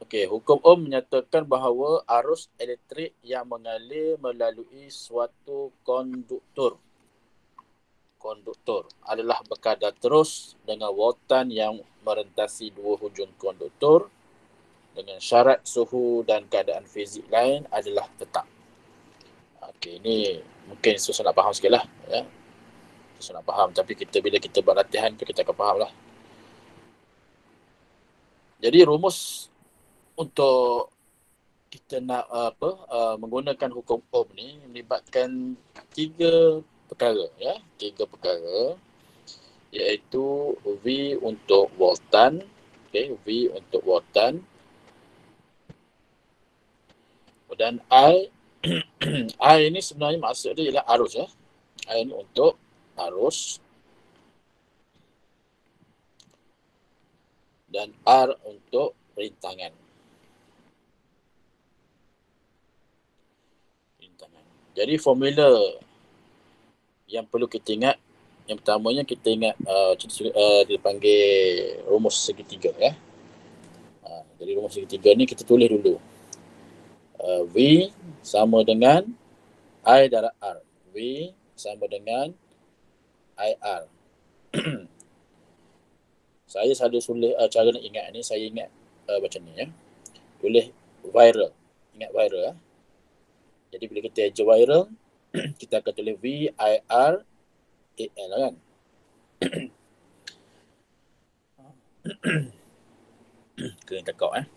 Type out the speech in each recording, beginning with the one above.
Okey, hukum Ohm menyatakan bahawa arus elektrik yang mengalir melalui suatu konduktor adalah berkadar terus dengan voltan yang merentasi dua hujung konduktor dengan syarat suhu dan keadaan fizik lain adalah tetap. Okey, ini mungkin susah nak faham sikit lah. Ya. Susah nak faham, tapi bila kita buat latihan tu kita akan faham lah. Jadi rumus untuk kita nak menggunakan hukum Ohm ni melibatkan tiga perkara iaitu V untuk voltan, V untuk voltan, dan I I ini sebenarnya maksud dia ialah arus ya. I ini untuk arus dan R untuk rintangan. Jadi formula yang perlu kita ingat, yang pertamanya kita ingat dia panggil rumus segitiga ya. Jadi rumus segitiga ni kita tulis dulu. V sama dengan I darab R. V sama dengan IR. Saya selalu tulis cara nak ingat ni, saya ingat macam ni ya. Tulis viral. Ingat viral ya. Jadi bila kita eja viral, kita akan tulis VIR AL kan. Kena tekak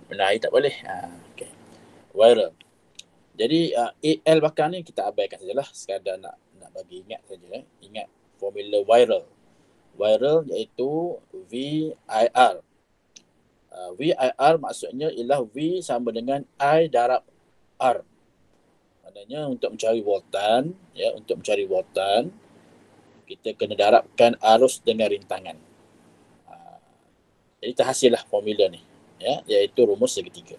benda air tak boleh. Okay. Viral. Jadi AL belakang ni kita abaikan sajalah, sekadar nak bagi ingat saja. Ingat formula viral. Viral iaitu VIR. VIR maksudnya ialah V sama dengan I darab R. Maknanya untuk mencari voltan, ya, untuk mencari voltan, kita kena darabkan arus dengan rintangan. Jadi terhasillah formula ni, ya, iaitu rumus segitiga.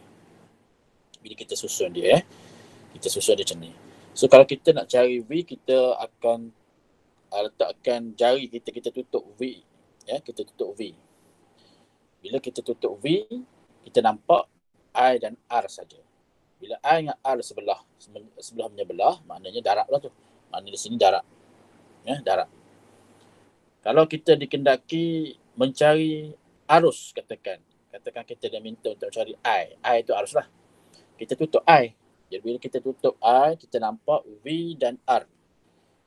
Bila kita susun dia, kita susun dia macam ni. So kalau kita nak cari V, kita akan letakkan jari kita tutup V, ya, kita tutup V. Bila kita tutup V, kita nampak I dan R saja. Bila I dengan R sebelah menyebelah, maknanya darab lah tu. Maknanya di sini darab. Ya, darab. Kalau kita dikendaki mencari arus, katakan kita dah minta untuk mencari I itu arus lah. Kita tutup I. Jadi bila kita tutup I, kita nampak V dan R.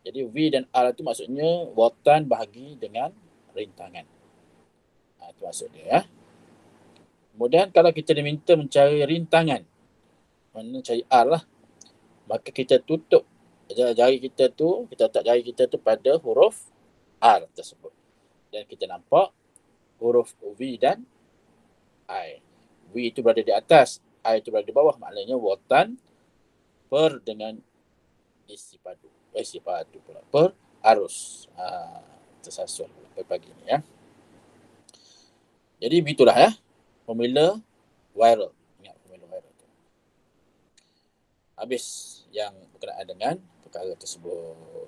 Jadi V dan R itu maksudnya voltan bahagi dengan rintangan. Itu maksud dia ya. Kemudian kalau kita diminta mencari rintangan, maknanya cari R lah, maka kita tutup jari kita tu, kita letak jari kita tu pada huruf R tersebut. Dan kita nampak huruf V dan I. V itu berada di atas, I itu berada di bawah, maknanya voltan per dengan isi padu pula, per arus. Tersasul pagi ni ya. Jadi begitulah ya, formula viral. Ingat formula viral tu. Habis yang berkenaan dengan perkara tersebut.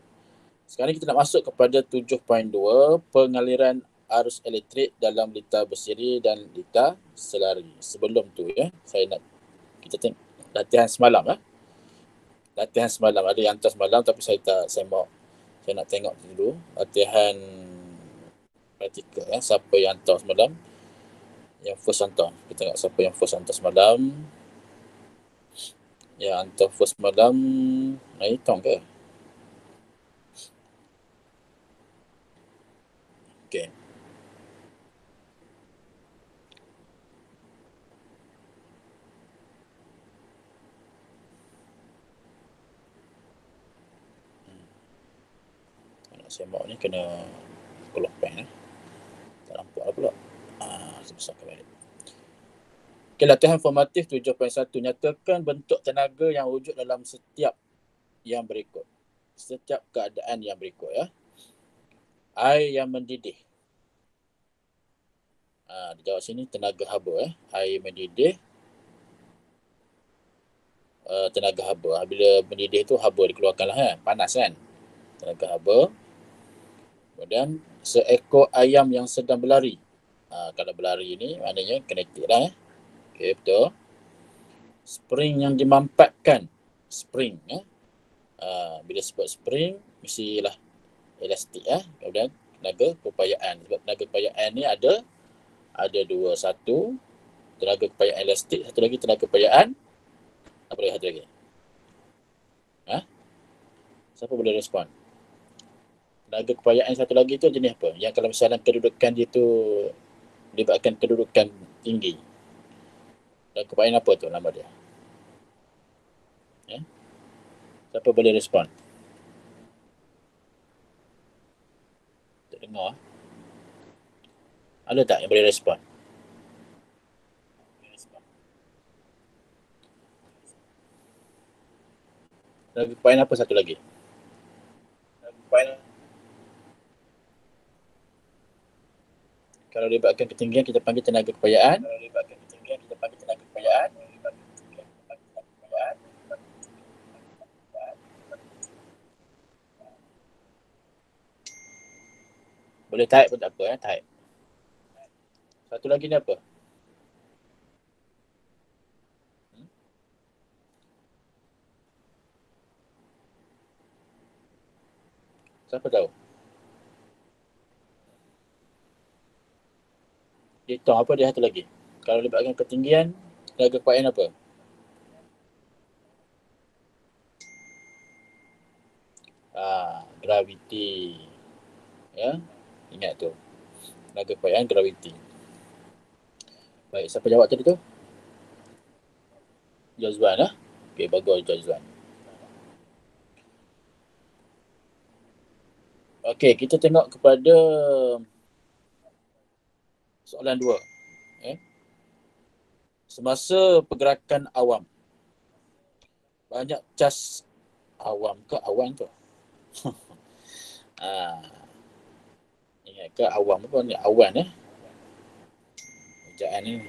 Sekarang kita nak masuk kepada 7.2, pengaliran arus elektrik dalam litar bersiri dan litar selari. Sebelum tu ya, kita tengok latihan semalam ya. Latihan semalam ada yang hantar semalam, tapi saya nak tengok dulu latihan praktikal ya, siapa yang hantar semalam. Yang first hantar, kita tengok siapa yang first hantar semalam. Yang hantar first semalam Naitong ke? Okay. Nak semak ni kena keluar pen tak nampak lah pula. Sebesar kembali. Okay, latihan formatif 7.1, nyatakan bentuk tenaga yang wujud dalam setiap keadaan yang berikut ya. Air yang mendidih. Di jawab sini tenaga haba air mendidih, tenaga haba. Bila mendidih tu haba dikeluarkan lah panas kan. Tenaga haba. Kemudian seekor ayam yang sedang berlari. Kalau berlari ni maknanya kinetik lah. Okey, betul. Spring yang dimampatkan. Spring. Bila sebut spring, mestilah elastik. Kemudian tenaga keupayaan. Sebab tenaga keupayaan ni ada dua. Satu, tenaga keupayaan elastik. Satu lagi tenaga keupayaan. Apa lagi satu lagi? Siapa boleh respon? Tenaga keupayaan satu lagi tu jenis apa? Yang kalau misalnya kedudukan dia tu melibatkan kedudukan tinggi. Tenaga keupayaan apa tu nama dia? Siapa boleh respon? Tak dengar. Ada tak yang boleh respon? Tenaga keupayaan apa satu lagi? Kalau libatkan ketinggian kita panggil tenaga keupayaan. Boleh type pun tak apa, type. Satu lagi ni apa? Siapa tahu? Hitung apa dia satu lagi? Kalau libatkan ketinggian, tenaga keupayaan apa? Graviti. Ya, ingat tu. Tenaga keupayaan graviti. Baik, siapa jawab tadi tu? Jazwan lah. Okey, bagus Jazwan. Okey, kita tengok kepada soalan 2. Semasa pergerakan awam, banyak cas awam ke awan tu? Ingat ke awam apa ni? Awan ejaan ni.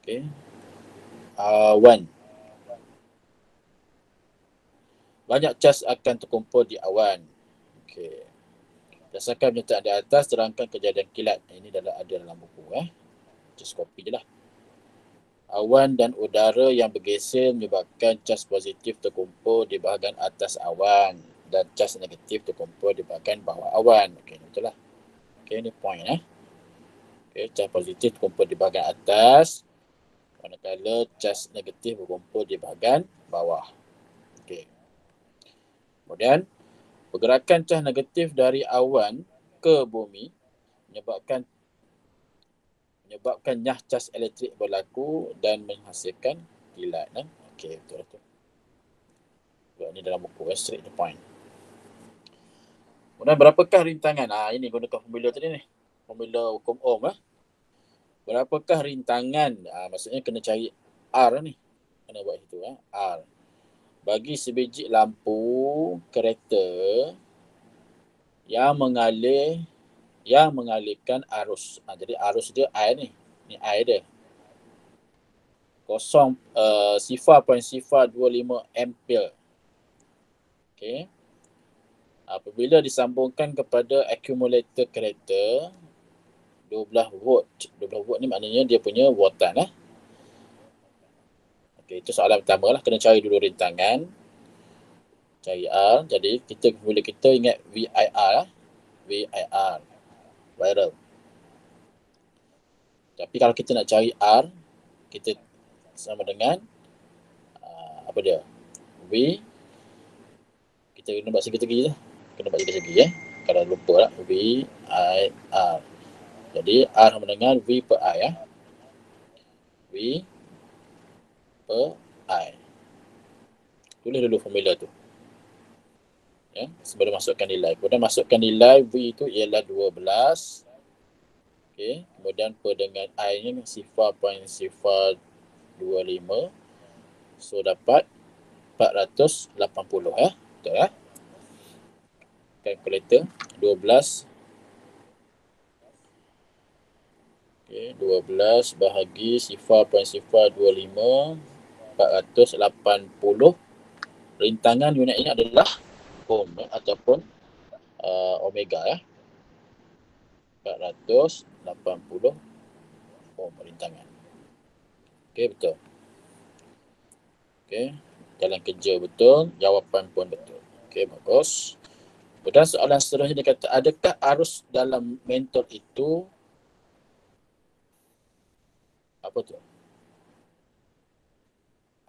Okey. Awan. Banyak cas akan terkumpul di awan. Okey. Berdasarkan pernyataan di atas, terangkan kejadian kilat. Ini ada dalam buku. Just copy je lah. Awan dan udara yang bergeser menyebabkan cas positif terkumpul di bahagian atas awan dan cas negatif terkumpul di bahagian bawah awan. Okey, betul lah. Okey, ni point. Okey, cas positif terkumpul di bahagian atas, manakala cas negatif berkumpul di bahagian bawah. Okey. Kemudian, pergerakan cas negatif dari awan ke bumi menyebabkan nyah cas elektrik berlaku dan menghasilkan kilat. Okey, betul tu. Ini dalam buku, straight to point. Kemudian berapakah rintangan? Ini gunakan formula tadi ni. Formula hukum Ohm. Berapakah rintangan? Maksudnya kena cari R ni. Kena buat itu. R. Bagi sebiji lampu kereta yang mengalihkan arus. Jadi arus dia I ni. Ni I dia. 0.025 ampere. Okey. Apabila disambungkan kepada akumulator kereta 12 volt. 12 volt ni maknanya dia punya voltan. Okey, itu soalan pertama lah. Kena cari dulu rintangan. Cari R. Jadi formula kita ingat VIR. VIR. Viral. Tapi kalau kita nak cari R, kita sama dengan apa dia? V. Kita kena buat segi-segi je. Kena buat segi-segi Kalau lupa lah. VIR. Jadi R sama dengan V per I. V per I. Tulis dulu formula tu. Sebelum masukkan nilai. Kemudian masukkan nilai V itu ialah 12. Okey. Kemudian per dengan I ni 0.025. So dapat 480. Betul lah. Kalkulator 12. Okay, 12 bahagi 0.025 480. Rintangan unitnya adalah ohm ataupun omega. 480 ohm rintangan. Okey, betul. Okey, jalan kerja betul, jawapan pun betul. Okey, bagus. Kemudian soalan seterusnya dia kata, adakah arus dalam mentol itu apa tu?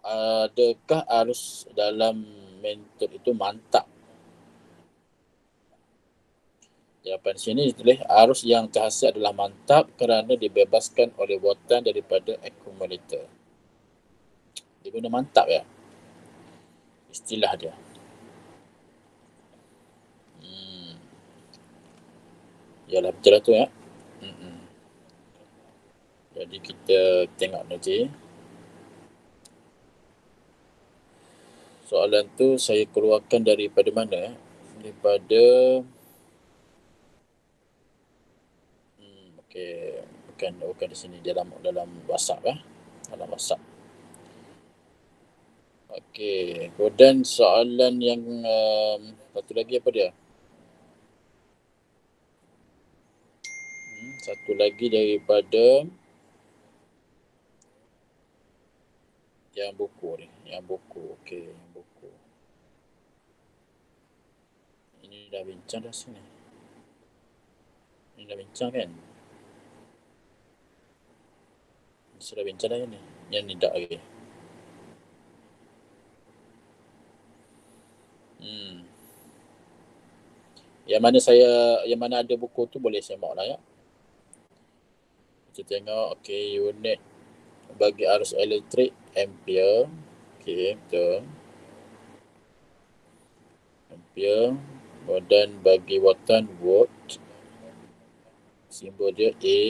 Adakah arus dalam mentol itu mantap? Jawapan sini ditulis arus yang terhasil adalah mantap kerana dibebaskan oleh watan daripada akumulator. Dia guna mantap ya, istilah dia. Yalah, betul lah tu ya. Jadi kita tengok nanti. Soalan tu saya keluarkan daripada mana? Daripada okey, bukan di sini, dalam WhatsApp ya. Dalam WhatsApp. Okey, kemudian soalan yang satu lagi apa dia? Satu lagi daripada yang buku ni, yang buku. Okey, yang buku. Ini dah bincang dah sini. Ini dah bincang kan? Sudah bincang dah ini. Yang ni tak lagi. Yang mana ada buku tu boleh semak lah ya. Kita tengok, okey, unit bagi arus elektrik ampere. Okey, betul. Ampere. Dan bagi watan watt. Simbol dia A.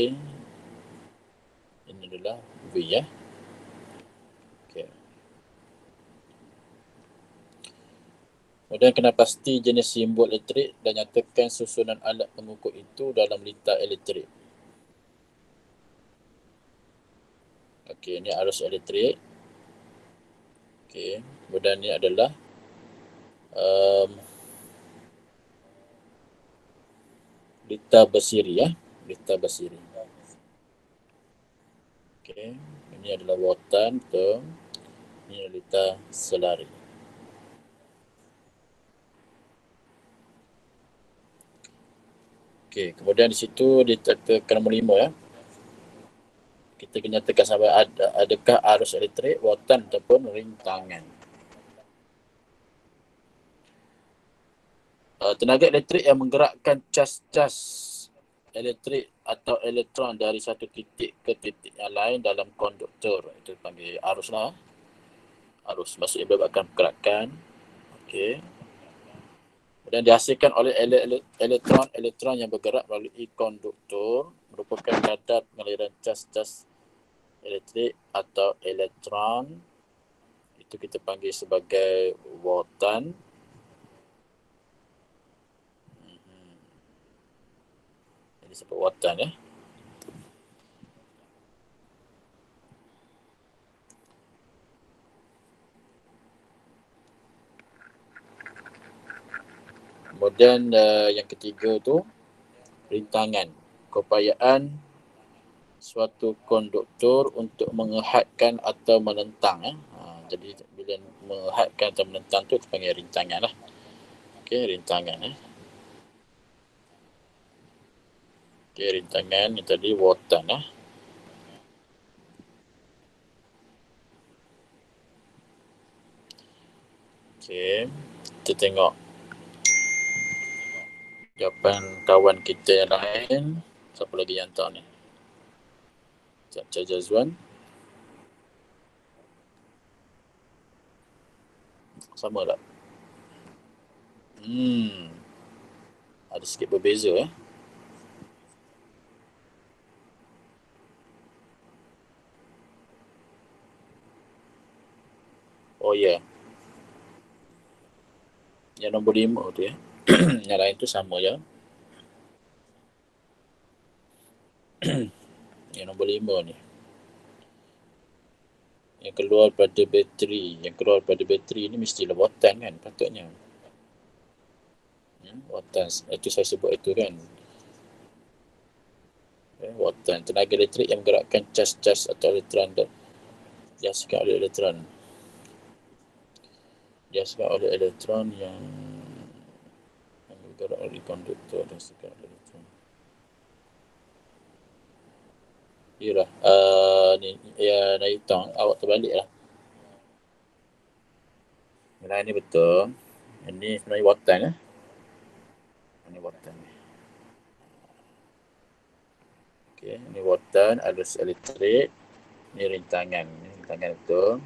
Ini adalah V ya. Okey. Kemudian kena pasti jenis simbol elektrik dan nyatakan susunan alat pengukur itu dalam liter elektrik. Okey, ini arus elektrik. Okey, kemudian ini adalah liter bersiri ya, liter bersiri. Okey, ini adalah watan, betul. Ini adalah liter selari. Okey, kemudian di situ ditekan nombor 5 ya. Kita kena nyatakan sama adakah arus elektrik, watan ataupun rintangan. Tenaga elektrik yang menggerakkan cas-cas elektrik atau elektron dari satu titik ke titik yang lain dalam konduktor, itu dipanggil arus lah. Arus maksudnya menyebabkan pergerakan. Okey. Kemudian dihasilkan oleh elektron yang bergerak melalui konduktor, merupakan kadar pengaliran cas-cas elektrik atau elektron. Itu kita panggil sebagai watan. Ini sebut watan ya. Kemudian yang ketiga tu rintangan, keupayaan suatu konduktor untuk menghadkan atau menentang ya. Jadi bila menghadkan atau menentang tu dipanggil rintangan lah. Okey, rintangan ya. Okey, rintangan ni tadi watan lah. Okey, kita tengok jawapan kawan kita yang lain. Siapa lagi yang tahu ni? Cik Jazwan. Sama tak? Ada sikit berbeza ya. Oh ya. Yeah. Yang nombor 5 tu ya. Yang lain tu sama ya. Yang nombor 5 ni. Yang keluar pada bateri ni mestilah watan kan patutnya. Watan, itu saya sebut itu kan. Watan, tenaga elektrik yang menggerakkan cas-cas atau elektron dihasilkan oleh elektron. Dihasilkan oleh elektron yang bergerak oleh konduktor dihasilkan oleh elektron. Yalah, ni ya Newton, awak terbalik lah. Nilai ni betul. Ini sebenarnya watan ya. Ini watan ni. Okey, ini watan, arus elektrik. Ini rintangan. Ini rintangan betul.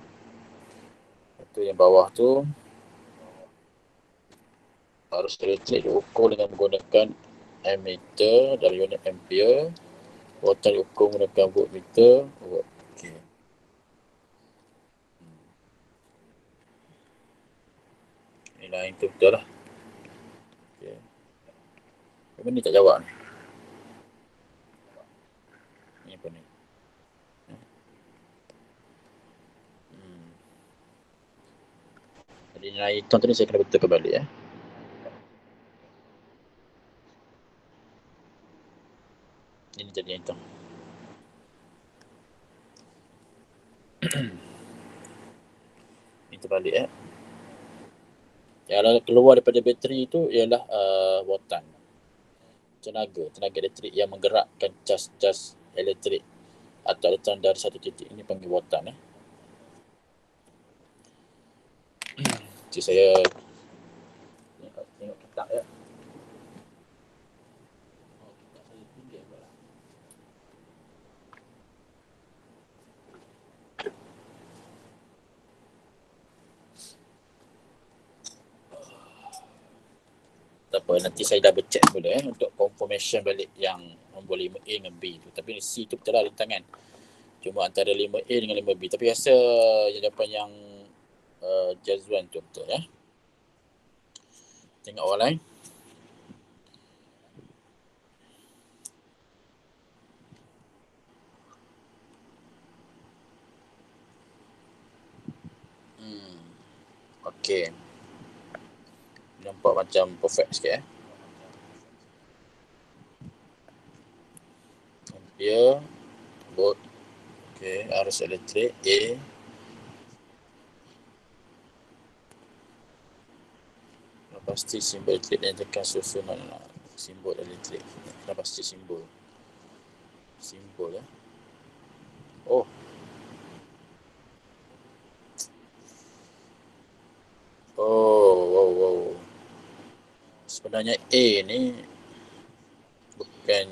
Itu yang bawah tu arus elektrik diukur dengan menggunakan ammeter dari unit ampere. Watan diukur menggunakan voltmeter. Okey. Nilai itu betul lah. Okay. Apa ni tak jawab ni? Ni apa ni? Jadi nilai hitam tadi saya kena betulkan balik ya. Ini jadi hitam. Ini terbalik ya. Yang keluar daripada bateri itu ialah watan. Tenaga elektrik yang menggerakkan cas-cas elektrik atau elektron dari satu titik ini panggil watan ya. Jadi saya tengok kitab ya. Tak apa, nanti saya double check dulu untuk confirmation balik yang nombor 5A dengan B tu. Tapi C tu betul lah rintangan. Cuma antara 5A dengan 5B. Tapi rasa jawapan yang Jazwan tu betul ya. Tengok orang lain. Okey. Nampak macam perfect sikit Ampere, volt. Okey, arus elektrik A. Pasti simbol elektrik dan tekan susunan simbol elektrik. Kena pasti simbol. Simbol ya. Oh. Wow. Sebenarnya A ni bukan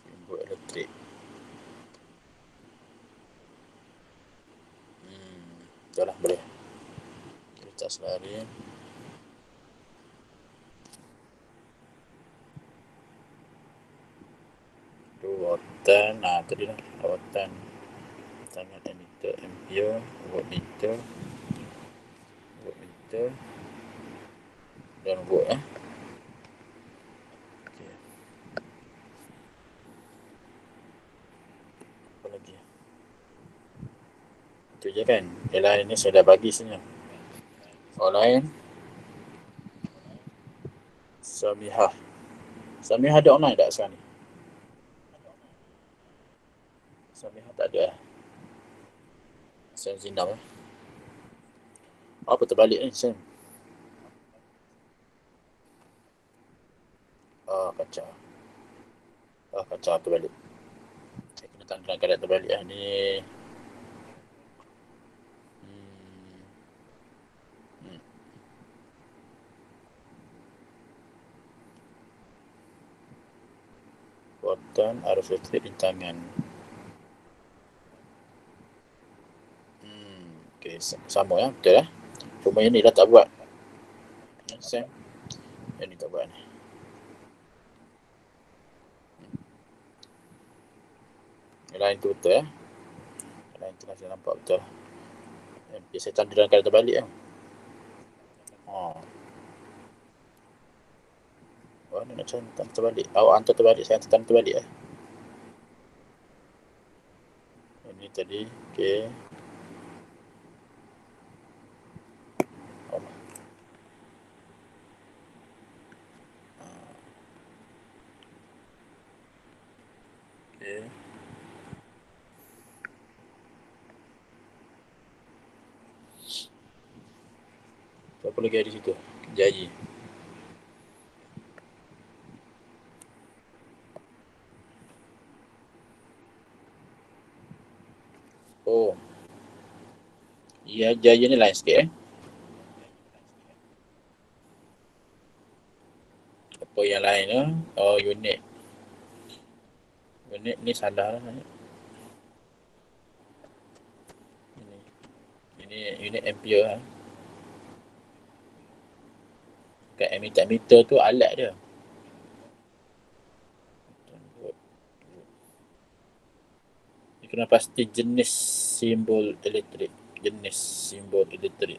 simbol elektrik. Betul lah, boleh. Kita selari. Watan, tadi lah watan tangan emitter ampere, voltmeter dan volt okay. Apa lagi itu je kan. Yang lain ni saya dah bagi sebenarnya. Orang lain Samihah ada online tak sekarang ni? Samihah tak ada Sam Zinam apa terbalik ni Sam? Kacau terbalik. Saya kena tanda keadaan terbalik ni. Watan, arus elektrik rintangan. Okay, sama ya, betul ya. Cuma yang ni dah tak buat. Sam, yang ni tak buat ni. Yang lain tu betul ya. Yang lain tu saya nampak betul. Saya tanda dalam keadaan terbalik kan. Ni nak tanda terbalik. Awak hantar terbalik, saya hantar tanda terbalik Ini tadi, okey. Okay. Apa lagi ada di situ? Jayi. Oh. Ya, Jaya ni lain sikit Apa yang lain tu? Oh, unit. Unit ni salah lah. Ini unit ampere lah. Kat ammeter tu alat dia. Dia kena pasti jenis simbol elektrik. Jenis simbol elektrik.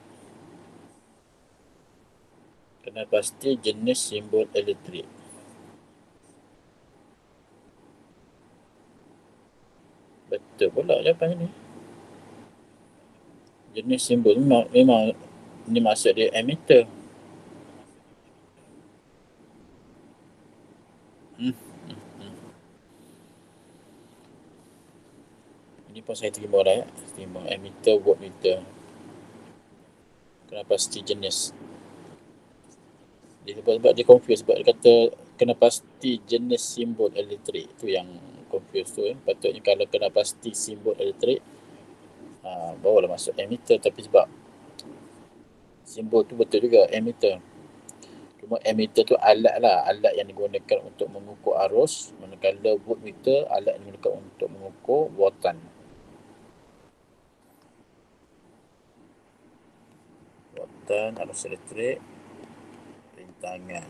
Kena pasti jenis simbol elektrik. Betul pula jawapan ni. Jenis simbol memang ni maksud dia ammeter. Ini pun saya terima dah ya. Terima ammeter, voltmeter. Kena pasti jenis. Dia sebab dia confuse sebab dia kata kena pasti jenis simbol elektrik. Itu yang confuse tu. Patutnya kalau kena pasti simbol elektrik, barulah masuk ammeter. Tapi sebab simbol tu betul juga ammeter. Cuma ammeter tu alat lah. Alat yang digunakan untuk mengukur arus. Manakala voltmeter alat yang digunakan untuk mengukur voltan. Voltan, arus elektrik, rintangan.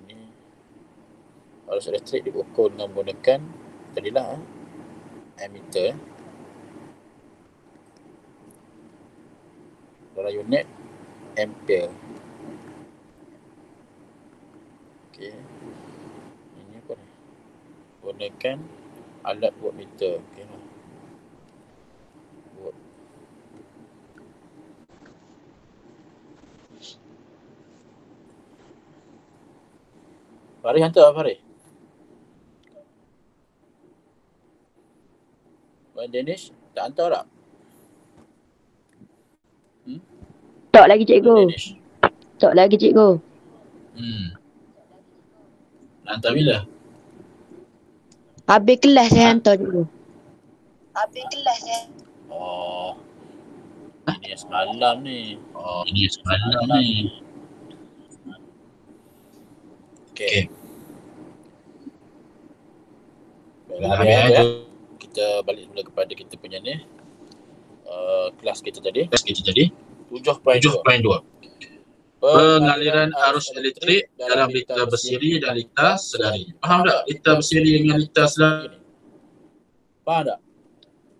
Ini arus elektrik diukur dengan menggunakan tadilah ammeter. Dalam unit ampere. Okey. Ini apa ni? Gunakan alat voltmeter. Okey lah. Volt. Farid hantar apa Farid? Abang Danish tak hantar tak? Tak lagi cikgu. Tak lagi cikgu. Hantar bila? Habis kelas saya hantar cikgu. Habis kelas ya. Oh. Ini yang semalam ni. Okey. Baiklah, habis ya. Kita balik mula kepada kita punya ni. Kelas kita tadi. 7.2. Pengaliran arus elektrik dalam lita bersiri dan lita sedari. Faham tak lita bersiri dengan lita sedari? Faham tak?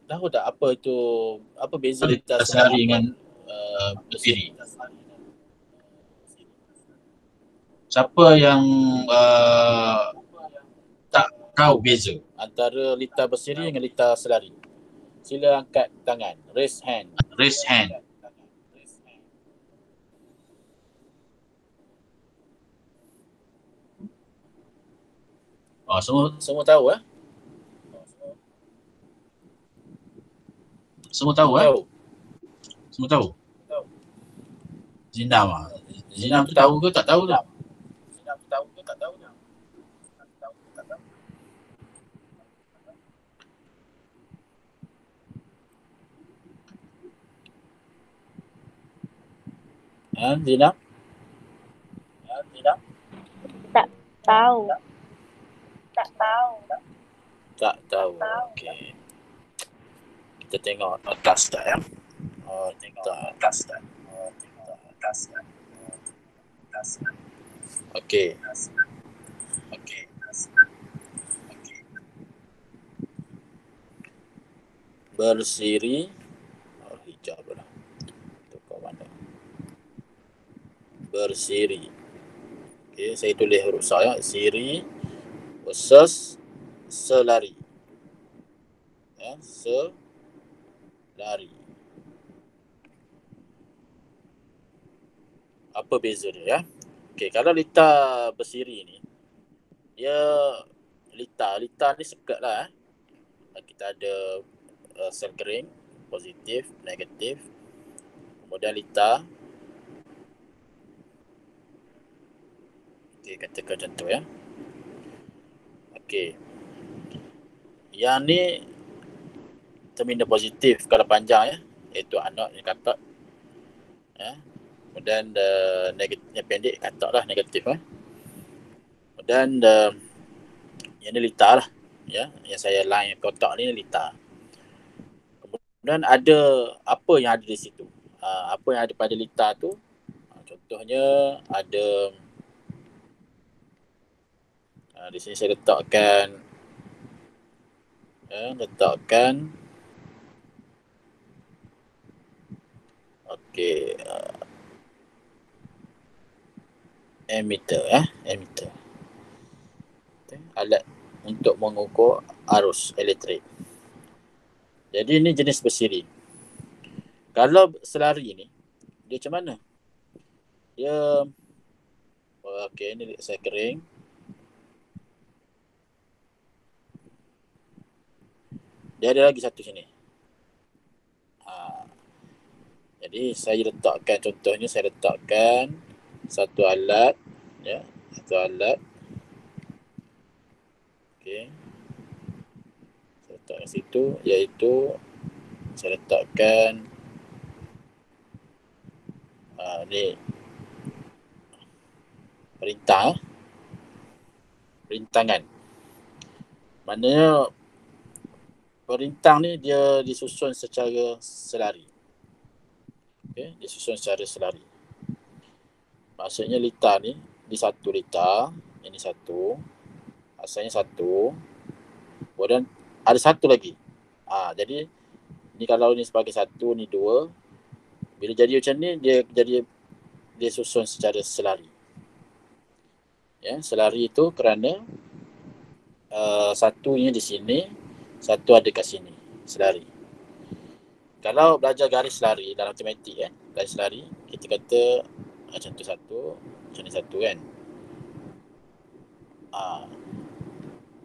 Tahu tak apa itu, apa beza Lita sedari dengan bersiri. Siapa yang tak tahu beza antara lita bersiri dengan lita selari? Sila angkat tangan. Raise hand. Raise hand. Semua tahu Semua tahu Semua tahu. Zinam tu tahu ke tak tahu tu? Zinam? Tak tahu. Tak tahu. Okey. Kita tengok notas tak ya. Okey. Bersiri. Hijab lah. Tukar mana. Bersiri. Okey, saya tulis huruf saya. Siri versus selari. Ya, selari. Apa beza dia ya? Okey, kalau lita bersiri ni dia Lita ni sekat lah. Kita ada sel kering, positif, negatif. Kemudian lita. Okey, katakan macam tu ya. Okey. Yang ni terminal positif kalau panjang ya, iaitu anak yang katak. Ya. Kemudian negatif yang pendek katak lah, negatif ya. Dan yang ni lita lah ya, yang saya line kotak ni lita. Kemudian ada apa yang ada di situ, apa yang ada pada lita tu, contohnya ada di sini saya letakkan okey, ammeter ammeter, alat untuk mengukur arus elektrik. Jadi ini jenis bersiri. Kalau selari ni dia macam mana? Dia okey, ni saya kering. Dia ada lagi satu sini. Jadi saya letakkan, contohnya saya letakkan satu alat ya, satu alat. Okey. Saya letak kat situ, iaitu saya letakkan ni perintangan. Maknanya perintang ni dia disusun secara selari. Okey, disusun secara selari. Maksudnya lita ni, di satu lita, ini satu, asalnya satu, kemudian ada satu lagi. Jadi ni kalau ni sebagai satu, ni dua. Bila jadi macam ni, dia susun secara selari. Ya, selari itu kerana satunya di sini, satu ada kat sini, selari. Kalau belajar garis selari dalam matematik garis selari, kita kata macam tu satu, macam ni satu kan.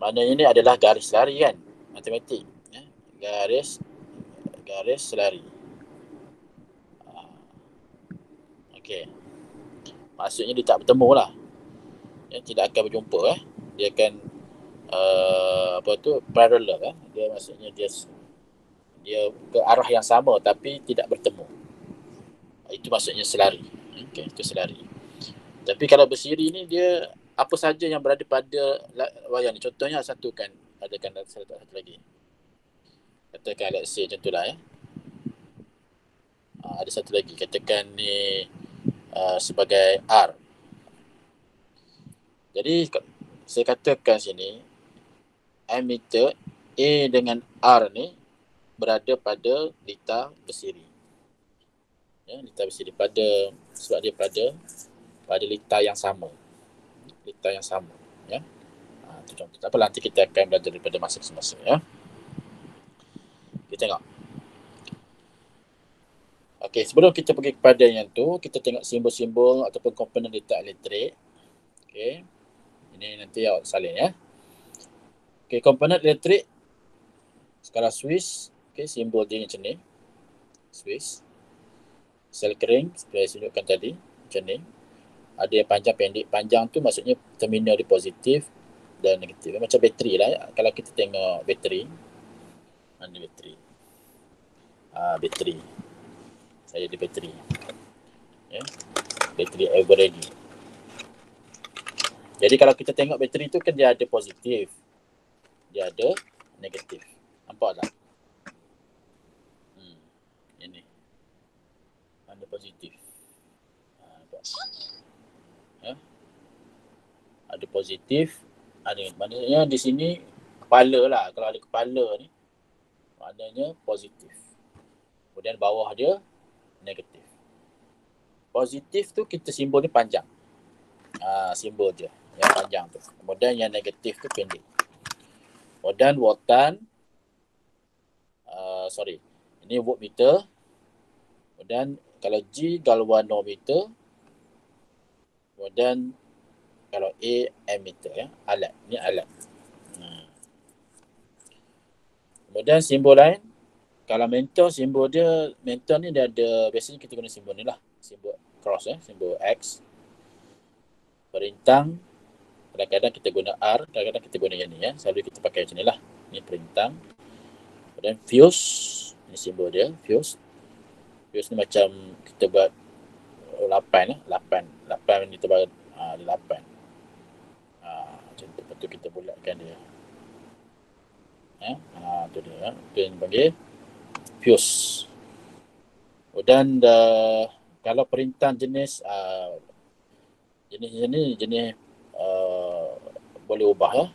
Maknanya ni adalah garis selari kan, matematik ya. Garis selari. Okey. Maksudnya dia tak bertemu lah. Ya, tidak akan berjumpa Dia akan parallel Dia maksudnya dia ke arah yang sama tapi tidak bertemu. Itu maksudnya selari. Okey, itu selari. Tapi kalau bersiri ni dia apa saja yang berada pada wayar ni. Contohnya satukan, adakan satu lagi. Katakan let's say macam itulah ada satu lagi, katakan ni sebagai R. Jadi saya katakan sini ammeter A dengan R ni berada pada lita bersiri. Ya, lita bersiri sebab dia pada lita yang sama. Lita yang sama ya. Itu contoh. Tak apa, nanti kita akan belajar daripada masing-masing ya. Kita tengok. Okey, sebelum kita pergi kepada yang tu, kita tengok simbol-simbol ataupun komponen lita elektrik. Okey. Ini nanti awak salin ya. Okey, komponen elektrik skala Swiss. Okey, simbol dia macam ni. Swiss. Sel kering seperti saya tunjukkan tadi, macam ni. Ada yang panjang, pendek. Panjang tu maksudnya terminal dia positif dan negatif. Macam bateri lah ya. Kalau kita tengok bateri, mana bateri? Bateri. Saya ada bateri. Ya. Bateri everready. Jadi kalau kita tengok bateri tu kan dia ada positif, dia ada negatif. Nampak tak? Ini. Ada positif. Nampak. Ya. Ada positif, ada, maknanya di sini kepala lah. Kalau ada kepala ni, maknanya positif. Kemudian bawah dia negatif. Positif tu kita simbol ni panjang. Simbol dia yang panjang tu. Kemudian yang negatif tu pendek. Kemudian voltan, ini voltmeter. Kemudian kalau G galvanometer. Kemudian kalau A ammeter ya, alat. Ni alat. Kemudian simbol lain, kalau mentor, simbol dia, mentor ni dia ada, biasanya kita guna simbol ni lah, simbol cross, simbol X. Perintang, kadang-kadang kita guna R, kadang-kadang kita guna yang ni, selalu kita pakai macam ni lah. Ni perintang. Kemudian fuse, ni simbol dia, fuse. Fuse ni macam kita buat 8 ni kita buat 8. Macam tu, lepas tu kita bulatkan dia. Tu dia, tu yang dipanggil fuse. Dan kalau perintah jenis jenis boleh ubah,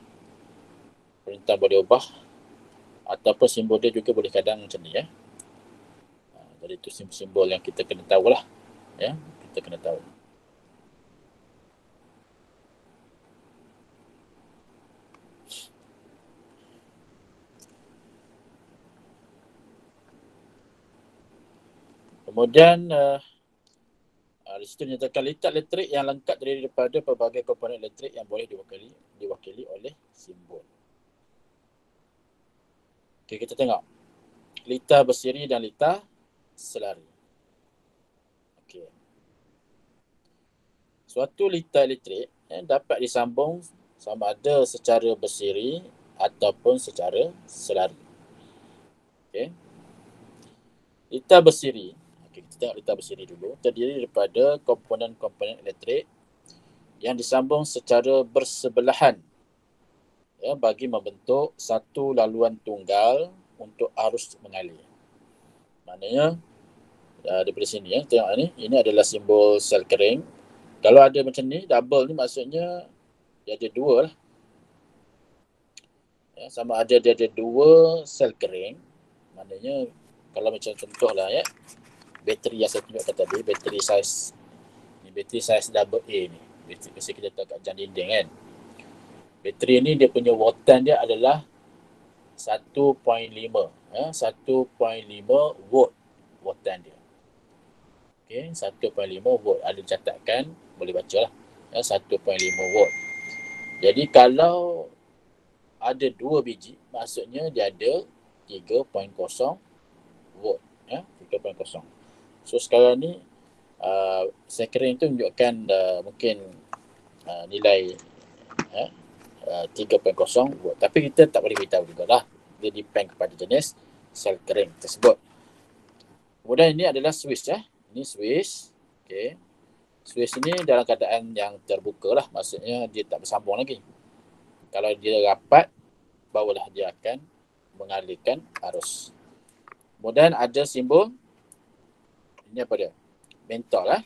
perintah boleh ubah, ataupun simbol dia juga boleh kadang macam ni, jadi itu simbol yang kita kena tahu lah, kita kena tahu. Kemudian di situ dinyatakan litar elektrik yang lengkap terdiri daripada pelbagai komponen elektrik yang boleh diwakili oleh simbol. Okey, kita tengok litar bersiri dan litar selari. Okey. Suatu litar elektrik dapat disambung sama ada secara bersiri ataupun secara selari. Okey. Litar bersiri, kita tengok litar bersiri dulu, terdiri daripada komponen-komponen elektrik yang disambung secara bersebelahan bagi membentuk satu laluan tunggal untuk arus mengalir. Maknanya daripada sini, tengok ni, ini adalah simbol sel kering. Kalau ada macam ni, double ni maksudnya dia ada dua lah. Sama ada dia ada dua sel kering, maknanya kalau macam contoh lah, bateri yang saya tunjukkan tadi, bateri saiz double A ni, bateri biasa kita letak kat jam dinding kan. Bateri ni dia punya voltan dia adalah 1.5 volt voltan dia. Okey, 1.5 volt, ada catatkan, boleh baca lah, 1.5 volt. Jadi kalau ada 2 biji, maksudnya dia ada 3.0 volt, 3.0. So sekarang ni sel kering tu menunjukkan mungkin nilai 3.0 volt, tapi kita tak boleh beritahu jugalah, dia depend kepada jenis sel kering tersebut. Kemudian ini adalah switch, ini switch. Okey, switch ini dalam keadaan yang terbuka lah, maksudnya dia tak bersambung lagi. Kalau dia rapat, barulah dia akan mengalirkan arus. Kemudian ada simbol, ini apa dia? Mentol lah,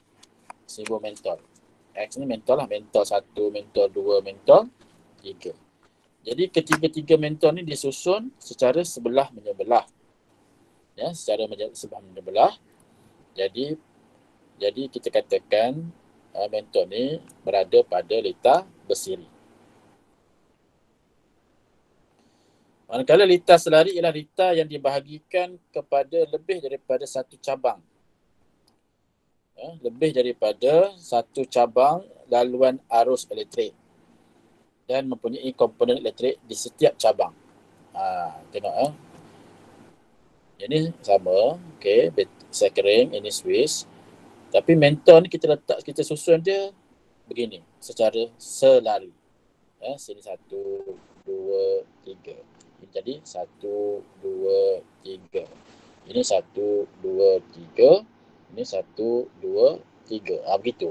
simbol mentol. X ni mentol lah, mentol 1, mentol 2, mentol 3. Jadi ketiga-tiga mentol ni disusun secara sebelah menyebelah. Secara sebelah menyebelah. Jadi kita katakan mentol ni berada pada litar bersiri. Manakala litar selari ialah litar yang dibahagikan kepada lebih daripada satu cabang. Lebih daripada satu cabang laluan arus elektrik dan mempunyai komponen elektrik di setiap cabang. Tengok ini sama, okey, sel kering, ini switch. Tapi mentol ni kita susun dia begini secara selari. Sini 1, 2, 3. Ini jadi 1, 2, 3. Ini 1, 2, 3. Ini 1, 2, 3. Begitu.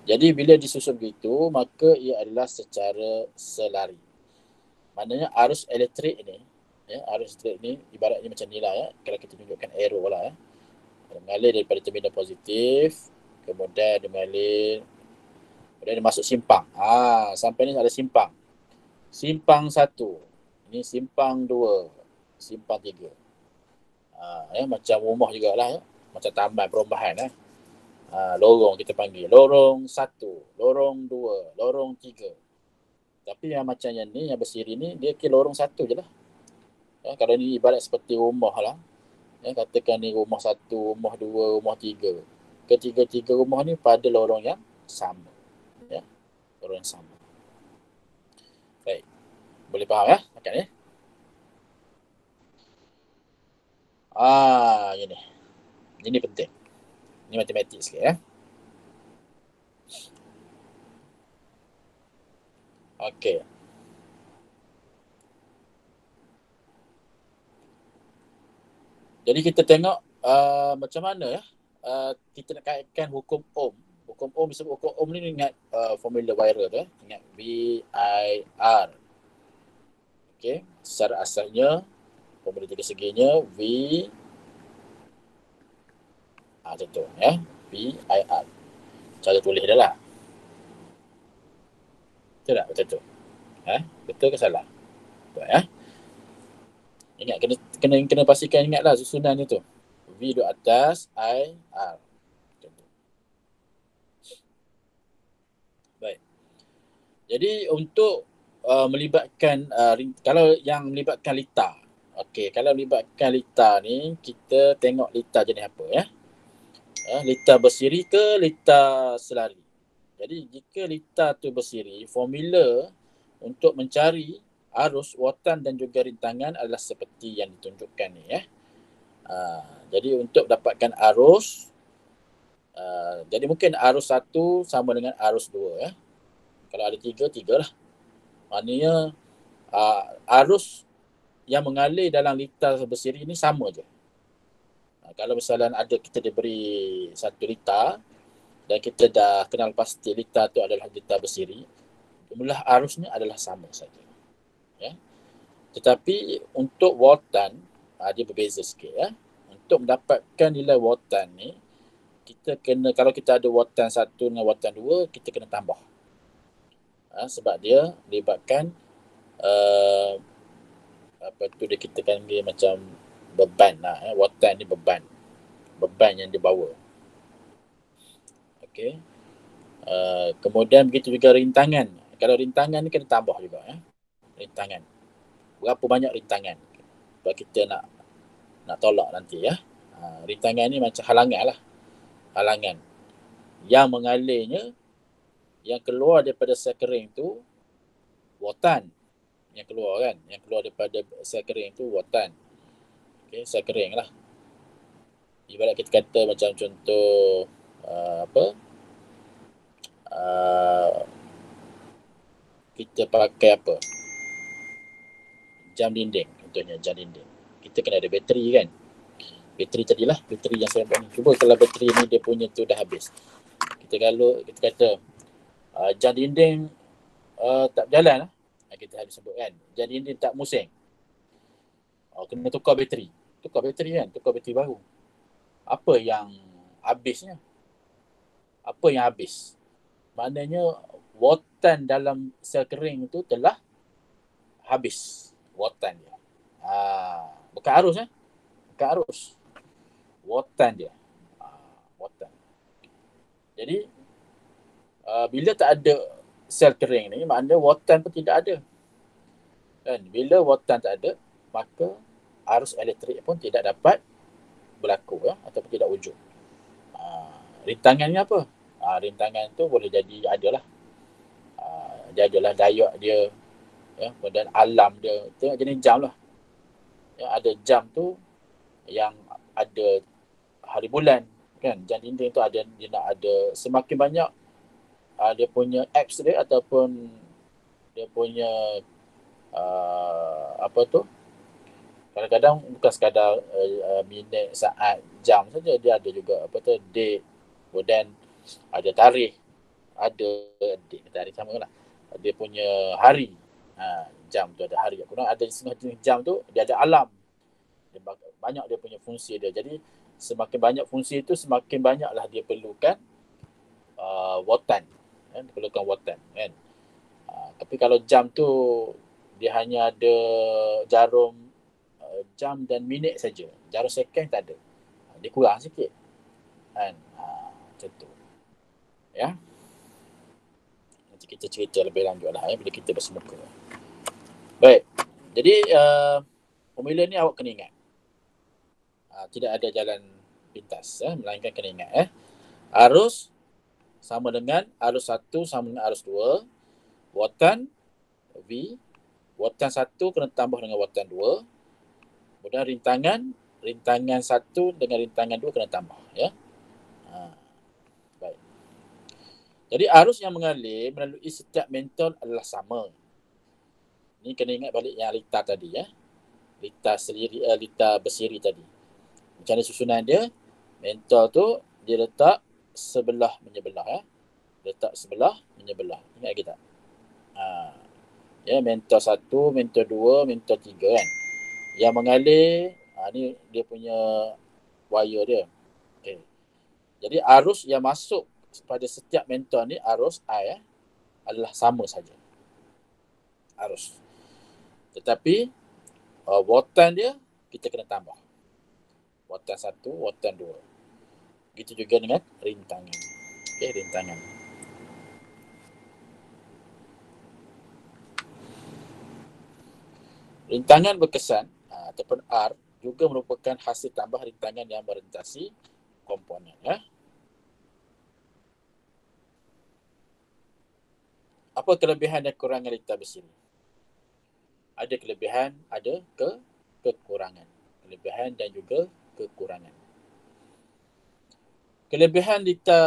Jadi bila disusun begitu, maka ia adalah secara selari. Maknanya arus elektrik ni, ibaratnya macam ni lah, kalau kita tunjukkan arrow lah, mengalir daripada terminal positif, kemudian dia mengalir, kemudian dia masuk simpang. Sampai ni ada simpang. Simpang 1, ini simpang 2, simpang 3. Macam rumah jugalah, macam taman perumahan. Lorong kita panggil, lorong 1, lorong 2, lorong 3. Tapi yang macam yang ni, yang bersiri ni, dia kira lorong 1 je lah. Kalau ni ibarat seperti rumah lah, katakan ni rumah 1, rumah 2, rumah 3. Ketiga-tiga rumah ni pada lorong yang sama. Lorong yang sama. Baik. Boleh faham makan ni? Ini. Ini penting. Ini matematik sikit ya. Okey. Jadi kita tengok macam mana ya kita nak kaitkan hukum Ohm. Hukum Ohm disebut hukum Ohm ni ingat formula viral tu ingat VIR. Okey, secara asalnya formula tiga seginya V macam tu ya, VIR. Cara tulis dia lah. Betul tak? Betul tu. Betul ke salah? Betul ya. Ingat kena pastikan ingatlah susunan dia tu. V duduk atas, I, R. Baik. Jadi untuk melibatkan kalau yang melibatkan lita. Okey, kalau melibatkan lita ni kita tengok lita jenis apa ya. Lita bersiri ke lita selari. Jadi jika lita tu bersiri, formula untuk mencari arus, watan dan juga rintangan adalah seperti yang ditunjukkan ni ya. Jadi untuk dapatkan arus, jadi mungkin arus 1 sama dengan arus 2 ya. Kalau ada 3 lah. Maknanya arus yang mengalir dalam lita bersiri ni sama je. Kalau misalnya kita diberi 1 lita dan kita dah kenal pasti lita tu adalah lita bersiri, jumlah arusnya adalah sama saja. Ya. Tetapi untuk watan dia berbeza sikit ya. Untuk mendapatkan nilai watan ni kita kena, kalau kita ada watan 1 dengan watan 2 kita kena tambah. Sebab dia melibatkan apa tu kita kan dia macam beban lah watan ni beban yang dibawa. Okey. Kemudian begitu juga rintangan. Kalau rintangan ni kena tambah juga ya. Rintangan. Berapa banyak rintangan? Sebab kita nak tolak nanti ya. Rintangan ni macam halangan lah. Halangan. Yang mengalirnya yang keluar daripada sel kering tu watan. Yang keluar daripada sel kering tu watan. Okey, sel kering lah. Ibarat kita kata macam contoh kita pakai apa? Jam dinding contohnya, jam dinding. Kita kena ada bateri kan? Bateri tadilah, bateri yang saya buat ni. Cuba kalau bateri ni dia punya tu dah habis. Kita kata jam dinding tak berjalan lah. Kita harus sebut kan, jam dinding tak musing. Kena tukar bateri kan, tukar bateri baru. Apa yang habisnya? Maknanya watan dalam sel kering itu telah habis watan dia. Bukan arus bukan arus. Watan dia. Watan. Jadi bila tak ada sel kering ni, maknanya watan pun tidak ada. Kan? Bila watan tak ada, maka arus elektrik pun tidak dapat berlaku ya, ataupun tidak wujud. Rintangannya apa? Rintangan tu boleh jadi adalah diode dia ya, kemudian alam dia. Tengok jenis jam lah ya, ada jam tu yang ada hari bulan kan, jam dinding tu ada, dia nak ada semakin banyak dia punya apps dia ataupun dia punya kadang-kadang bukan sekadar minit, saat, jam saja, dia ada juga date, kemudian ada tarikh, ada date, tarikh sama lah, dia punya hari, jam tu ada hari, kemudian ada setengah jam tu dia ada alam, dia banyak dia punya fungsi dia. Jadi semakin banyak fungsi itu semakin banyaklah dia perlukan watan kan, perlukan watan kan. Tapi kalau jam tu dia hanya ada jarum jam dan minit saja, jarum second tak ada, dia kurang sikit kan. Macam tu ya. Nanti kita cerita lebih lanjut lah bila kita bersemuka. Baik, jadi formula ni awak kena ingat, tidak ada jalan pintas melainkan kena ingat arus sama dengan arus 1 sama dengan arus 2, watan V, watan 1 kena tambah dengan watan 2, kemudian rintangan rintangan 1 dengan rintangan 2 kena tambah, ya. Baik. Jadi arus yang mengalir melalui setiap mentol adalah sama. Ni kena ingat balik yang lita tadi, ya. Lita bersiri tadi. Macam mana susunan dia? Mentol tu dia letak sebelah menyebelah, ya. Letak sebelah menyebelah. Ingat lagi tak? Ya, mentol 1, mentol 2, mentol 3 kan. Yang mengalir, ni dia punya wire dia. Okay. Jadi arus yang masuk pada setiap mentol ni, arus I adalah sama saja. Arus. Tetapi watan dia kita kena tambah. Watan 1, watan 2. Begitu juga dengan rintangan. Okey, rintangan. Rintangan berkesan ataupun R juga merupakan hasil tambah rintangan yang merentasi komponen, ya. Apa kelebihan dan kekurangan lita bersiri? Ada kelebihan, ada kekurangan. Kelebihan dan juga kekurangan. Kelebihan lita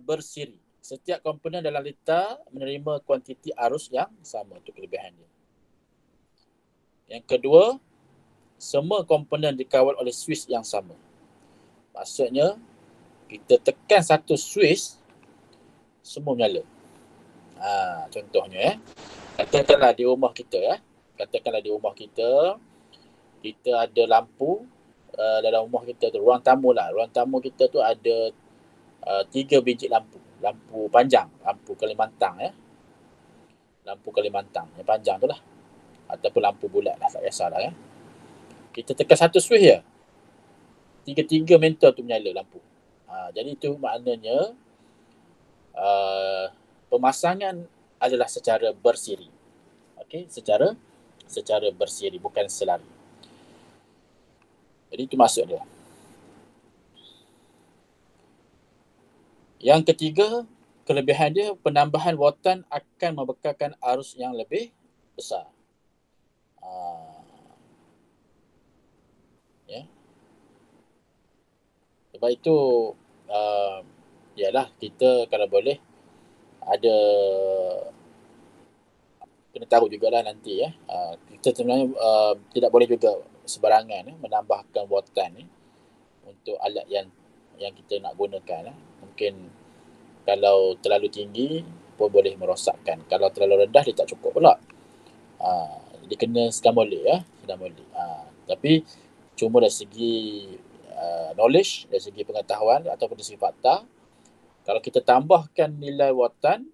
bersiri. Setiap komponen dalam lita menerima kuantiti arus yang sama. Itu kelebihan dia. Yang kedua, semua komponen dikawal oleh switch yang sama. Maksudnya, kita tekan satu switch, semua menyala. Contohnya, katakanlah di rumah kita, kita ada lampu dalam rumah kita tu, ruang tamu lah. Ruang tamu kita tu ada 3 biji lampu. Lampu panjang, lampu Kalimantan, ya. Lampu Kalimantan yang panjang tu lah. Ataupun lampu bulat lah, tak kisahlah, ya. Kita tekan satu switch je, tiga-tiga mentol tu menyala lampu. Jadi itu maknanya pemasangan adalah secara bersiri. Okey, secara bersiri, bukan selari. Jadi itu maksud dia. Yang ketiga, kelebihan dia, penambahan watan akan membekalkan arus yang lebih besar. Ya. Sebab itu ialah kita kalau boleh ada kena tahu jugalah nanti, ya. Kita sebenarnya tidak boleh juga sebarangan menambahkan watan ni untuk alat yang kita nak gunakan. Mungkin kalau terlalu tinggi pun boleh merosakkan. Kalau terlalu rendah dia tak cukup pula. Dia kena sedang molek, ya. Sedang molek. Tapi cuma dari segi knowledge, dari segi pengetahuan ataupun dari segi fakta, kalau kita tambahkan nilai watan,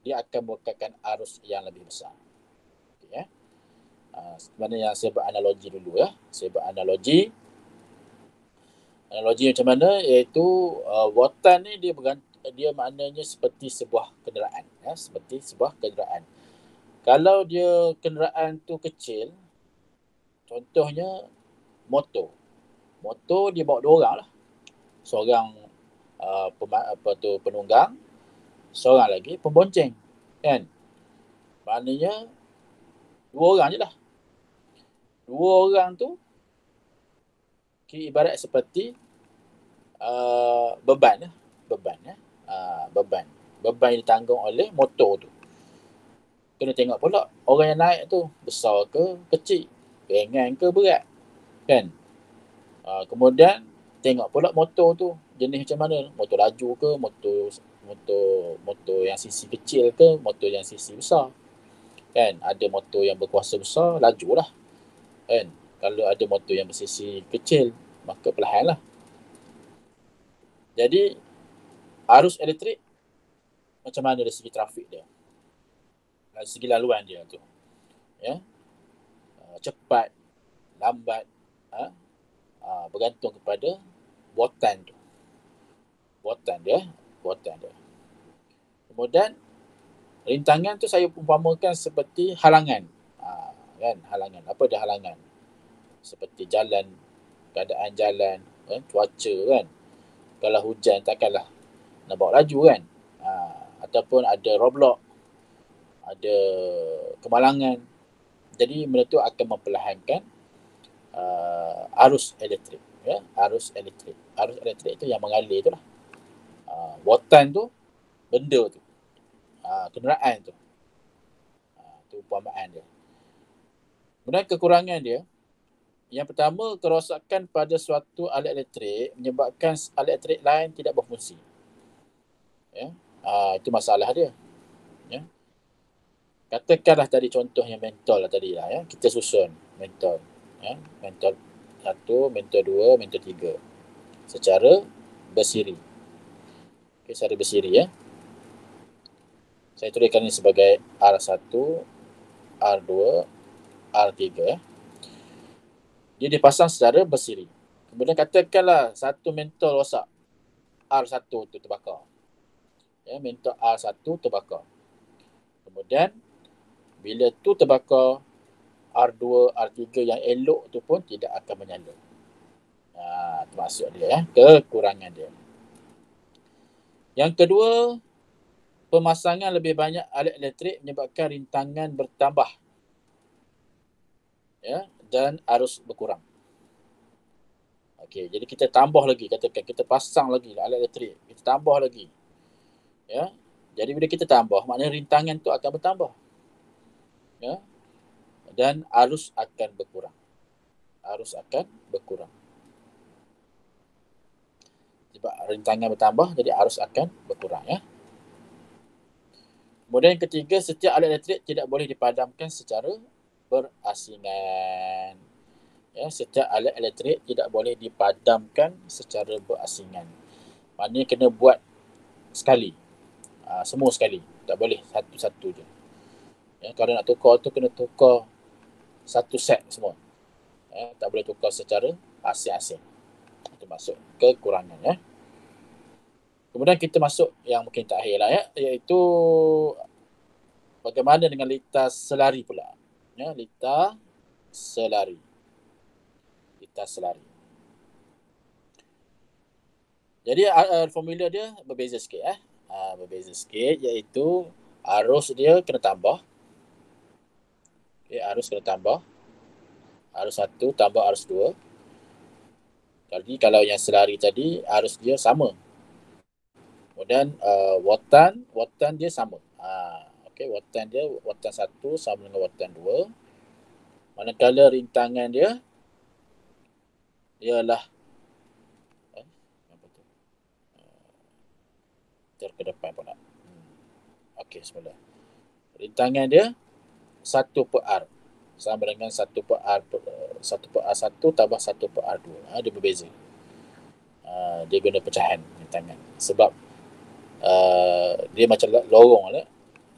dia akan membekalkan arus yang lebih besar. Okay, ya. Sebenarnya yang saya buat analogi dulu, ya. Saya buat analogi macam mana, iaitu watan ni dia maknanya seperti sebuah kenderaan, ya. Seperti sebuah kenderaan. Kalau dia kenderaan tu kecil, contohnya motor dia bawa 2 orang lah. Seorang penunggang, seorang lagi pembonceng, kan. Maknanya 2 orang je lah. 2 orang tu ibarat seperti beban, ya. Beban yang ditanggung oleh motor tu. Kena tengok pula orang yang naik tu besar ke kecil, ringan ke berat, kan. Kemudian tengok pula motor tu jenis macam mana, motor laju ke, motor yang sisi kecil ke, motor yang sisi besar, kan. Ada motor yang berkuasa besar, lajulah, kan. Kalau ada motor yang bersisi kecil, maka perlahanlah. Jadi arus elektrik macam mana dari segi trafik dia, dari segi laluan dia tu, ya. Cepat, lambat, bergantung kepada watan tu. Watan dia. Kemudian rintangan tu saya umpamakan seperti halangan. Kan, halangan. Apa dia halangan? Seperti jalan, keadaan jalan, cuaca, kan. Kalau hujan takkanlah nak bawa laju, kan. Ataupun ada roadblock, ada kemalangan. Jadi benda tu akan memperlahankan arus elektrik. Ya, arus elektrik. Arus elektrik itu yang mengalir itulah. Wattan tu benda tu. Kenderaan tu. Itu umpamaan dia. Kemudian kekurangan dia, yang pertama, kerosakan pada suatu alat elektrik menyebabkan alat elektrik lain tidak berfungsi. Ya, itu masalah dia. Ya. Katakanlah tadi contoh yang mentol lah tadi lah, ya. Kita susun mentol. Ya. Mentol 1, mentol 2, mentol 3. Secara bersiri. Okay, secara bersiri, ya. Saya tuliskan ini sebagai R1, R2, R3, ya. Dia dipasang secara bersiri. Kemudian katakanlah satu mentol rosak. R1 tu terbakar. Ya, mentol R1 terbakar. Kemudian bila tu terbakar, R2, R3 yang elok tu pun tidak akan menyala. Termasuk dia, ya, kekurangan dia. Yang kedua, pemasangan lebih banyak alat elektrik menyebabkan rintangan bertambah, ya, dan arus berkurang. Okey, jadi kita tambah lagi, katakan kita pasang lagi alat elektrik, kita tambah lagi. Ya. Jadi bila kita tambah, maknanya rintangan tu akan bertambah. Ya. Dan arus akan berkurang. Arus akan berkurang. Sebab rintangan bertambah, jadi arus akan berkurang, ya. Kemudian yang ketiga, setiap alat elektrik tidak boleh dipadamkan secara berasingan. Ya, setiap alat elektrik tidak boleh dipadamkan secara berasingan. Maknanya kena buat sekali. Semua sekali. Tak boleh satu-satu je. Ya, kalau nak tukar tu kena tukar satu set semua. Ya, tak boleh tukar secara asing-asing. Itu masuk kekurangan, ya. Kemudian kita masuk yang mungkin terakhir lah, ya, iaitu bagaimana dengan litar selari pula. Ya, litar selari. Litar selari. Jadi formula dia berbeza sikit, berbeza sikit, iaitu arus dia kena tambah. Okay, arus kena tambah. Arus 1 tambah arus 2. Jadi kalau yang selari tadi, arus dia sama. Kemudian wattan dia sama. Okey, wattan 1 sama dengan wattan 2. Manakala rintangan dia ialah apa tu? Ke depan pula. Okey, semula. Rintangan dia 1 per R sama dengan 1 per R1 tambah 1 per R2. Dia berbeza. Dia guna pecahan rintangan. Sebab dia macam lorong lah.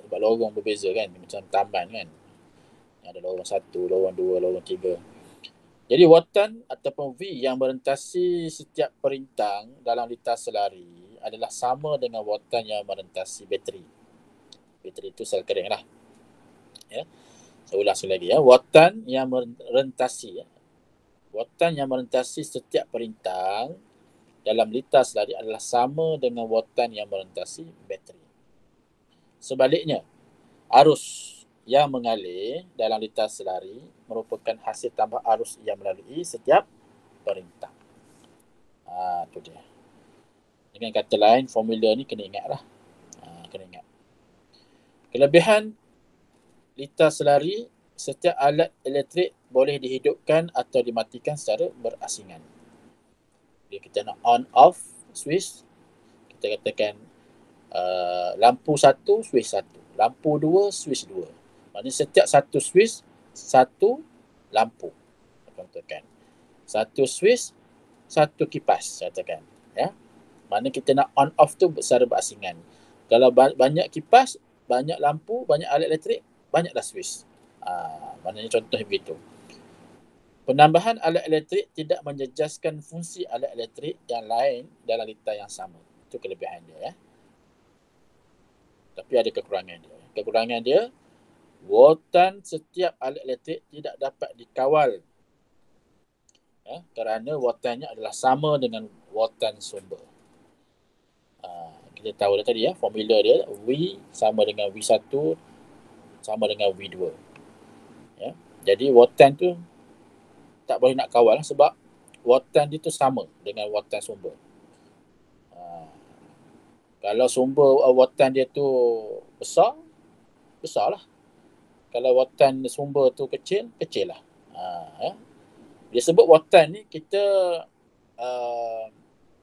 Sebab lorong berbeza kan. Macam taman kan. Ada lorong 1, lorong 2, lorong 3. Jadi wattan ataupun V yang merentasi setiap perintang dalam litar selari adalah sama dengan wattan yang merentasi bateri. Bateri itu sel kering lah. Ya. Saya ulang sekali lagi, ya. Wattan yang merentasi, ya. Wattan yang merentasi setiap perintang dalam litar selari adalah sama dengan wattan yang merentasi bateri. Sebaliknya, arus yang mengalir dalam litar selari merupakan hasil tambah arus yang melalui setiap perintang. Itu dia. Dengan kata lain, formula ni kena ingat lah. Kena ingat. Kelebihan litar selari, setiap alat elektrik boleh dihidupkan atau dimatikan secara berasingan. Bila kita nak on off switch, kita katakan lampu 1, switch 1. Lampu 2, switch 2. Maksudnya setiap satu switch, satu lampu. Katakan. Satu switch, satu kipas. Katakan. Ya. Maknanya kita nak on off tu secara berasingan. Kalau banyak kipas, banyak lampu, banyak alat elektrik, banyaklah switch. Maknanya contoh begitu. Penambahan alat elektrik tidak menjejaskan fungsi alat elektrik yang lain dalam litar yang sama. Itu kelebihan dia, ya. Tapi ada kekurangan dia. Kekurangan dia, wattan setiap alat elektrik tidak dapat dikawal. Ya, kerana wattannya adalah sama dengan wattan sumber. Kita tahu dah tadi, ya, formula dia V sama dengan V1 sama dengan V2. Ya. Jadi wattan tu tak boleh nak kawal sebab watan dia tu sama dengan watan sumber. Kalau sumber watan dia tu besar, besarlah. Kalau watan sumber tu kecil, kecil lah. Dia sebut watan ni kita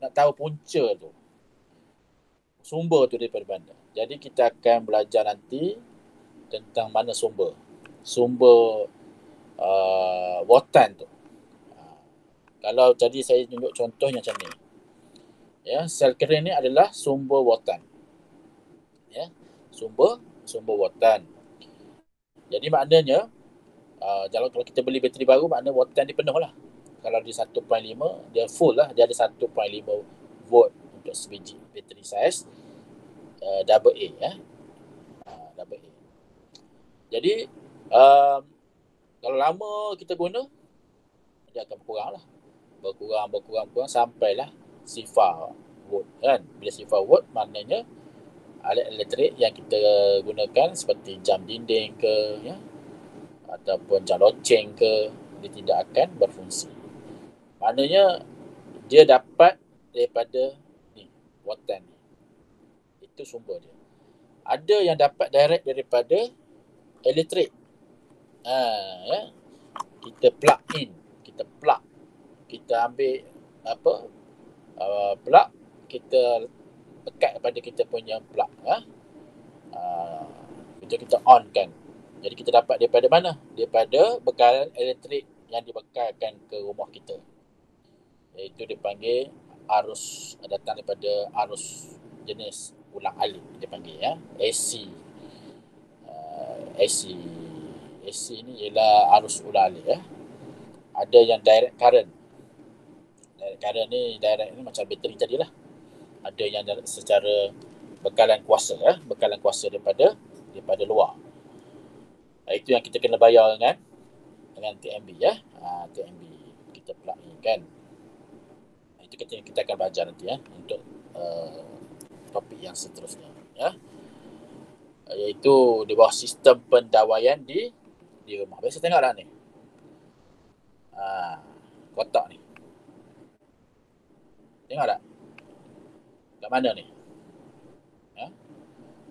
nak tahu punca tu, sumber tu daripada mana. Jadi kita akan belajar nanti tentang mana sumber watan tu. Kalau jadi saya tunjuk contohnya macam ni. Ya, sel kering ni adalah sumber watan. Ya, sumber watan. Jadi maknanya kalau kita beli bateri baru, maknanya watan dia penuh lah. Kalau dia 1.5, dia full lah. Dia ada 1.5 volt untuk sebiji bateri saiz double A. Ya. Double A. Jadi kalau lama kita guna, dia akan berkurang lah. Berkurang sampailah sifar volt kan. Bila sifar volt maknanya alat elektrik yang kita gunakan seperti jam dinding ke, ya, ataupun jam loceng ke, dia tidak akan berfungsi. Maknanya dia dapat daripada ni, watan ni. Itu sumber dia. Ada yang dapat direct daripada elektrik. Ya. Kita plug in, kita ambil plug, kita pekat kepada kita punya plug, kita on kan. Jadi kita dapat daripada mana? Daripada bekalan elektrik yang dibekalkan ke rumah kita. Iaitu dipanggil arus, datang daripada arus jenis ulang alik dia panggil, ya, AC. AC ni ialah arus ulang alik, ya. Ada yang direct current. Direct current ni macam bateri tadilah. Ada yang secara bekalan kuasa, ya, bekalan kuasa daripada luar. Itu yang kita kena bayar dengan TMB, ya. TMB kita plug in kan. Itu kita akan belajar nanti, ya, untuk topik yang seterusnya, ya. Iaitu di bawah sistem pendawaian di rumah. Biasa tengoklah ni. Kotak ni. Tengok tak? Kat mana ni? Ya?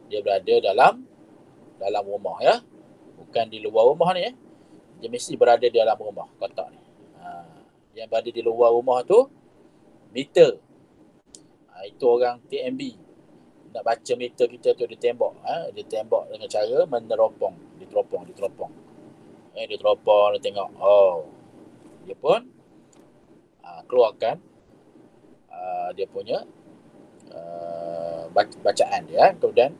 Dia berada dalam rumah, ya. Bukan di luar rumah ni, ya. Dia mesti berada di dalam rumah, kotak ni. Yang berada di luar rumah tu meter. Itu orang TMB. Nak baca meter kita tu, dia tembak. Dia tembak dengan cara meneropong. Dia teropong. Dia teropong, dia tengok. Dia pun keluarkan dia punya bacaan dia. Kemudian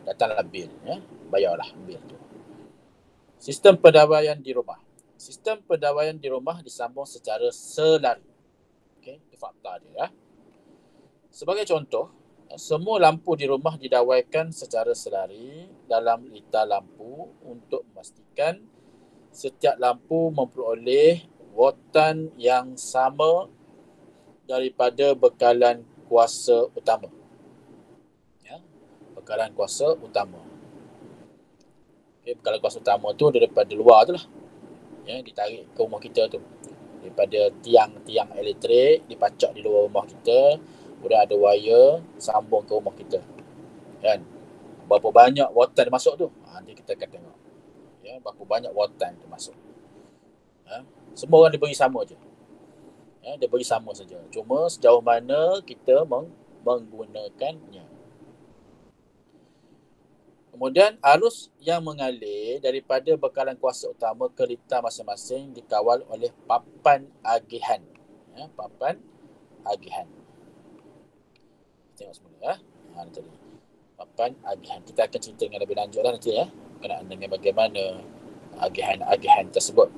datanglah bil, ya. Bayarlah bil tu. Sistem pendawaian di rumah. Sistem pendawaian di rumah disambung secara selari. Okey, itu fakta dia, ya. Sebagai contoh, semua lampu di rumah didawaikan secara selari dalam litar lampu untuk memastikan setiap lampu memperoleh watan yang sama daripada bekalan kuasa utama. Ya, bekalan kuasa utama. Okay, bekalan kuasa utama tu daripada luar tu lah. Ya, ditarik ke rumah kita tu. Daripada tiang-tiang elektrik, dipacak di luar rumah kita. Kemudian ada wire sambung ke rumah kita. Kan? Berapa banyak watan masuk tu? Nanti kita akan tengok. Ya, berapa banyak watan tu masuk. Semua orang diberi sama je. Ya, dia beri sama saja. Cuma sejauh mana kita menggunakannya. Kemudian arus yang mengalir daripada bekalan kuasa utama ke litar masing-masing dikawal oleh papan agihan. Ya, papan agihan. Tengok semula, ya. Nanti papan agihan. Kita akan cerita dengan lebih lanjut lah nanti, ya. Berkenaan dengan bagaimana agihan tersebut.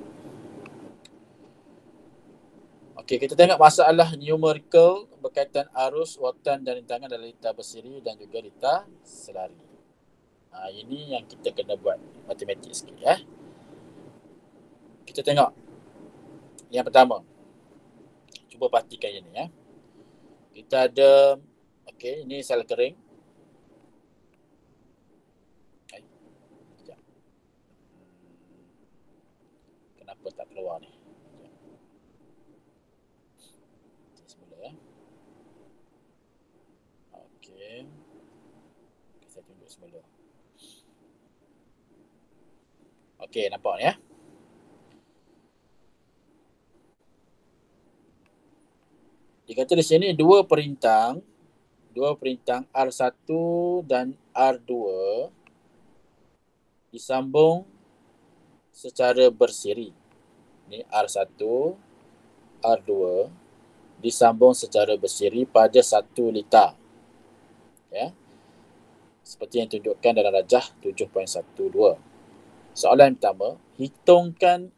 Okey, kita tengok masalah numerical berkaitan arus, watan dan rintangan dalam litar bersiri dan juga litar selari. Ini yang kita kena buat matematik sikit, ya. Kita tengok yang pertama. Cuba perhatikan yang ni, ya. Kita ada, okey, ini sel kering. Kenapa tak keluar ni? tunjuk semula. Okey, nampak ni ya. Dia kata di sini dua perintang R1 dan R2 disambung secara bersiri. Ni R1, R2 disambung secara bersiri pada satu litar. Ya. Seperti yang tunjukkan dalam rajah 7.12. Soalan pertama, hitungkan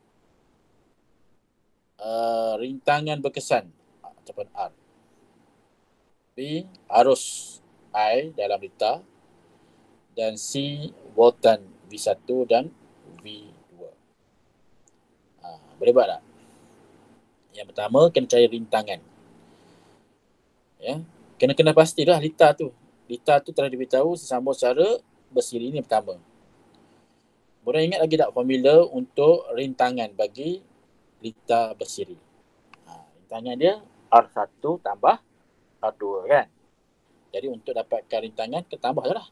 rintangan berkesan ataupun R. B, arus I dalam litar, dan C, voltan V1 dan V2. Boleh buat tak? Yang pertama, kena cari rintangan. Ya, kena pastilah litar tu telah diberitahu sesambung secara bersiri. Ini pertama. Boleh ingat lagi tak formula untuk rintangan bagi litar bersiri? Rintangan dia R1 tambah R2 kan. Jadi untuk dapatkan rintangan, kita tambah je lah.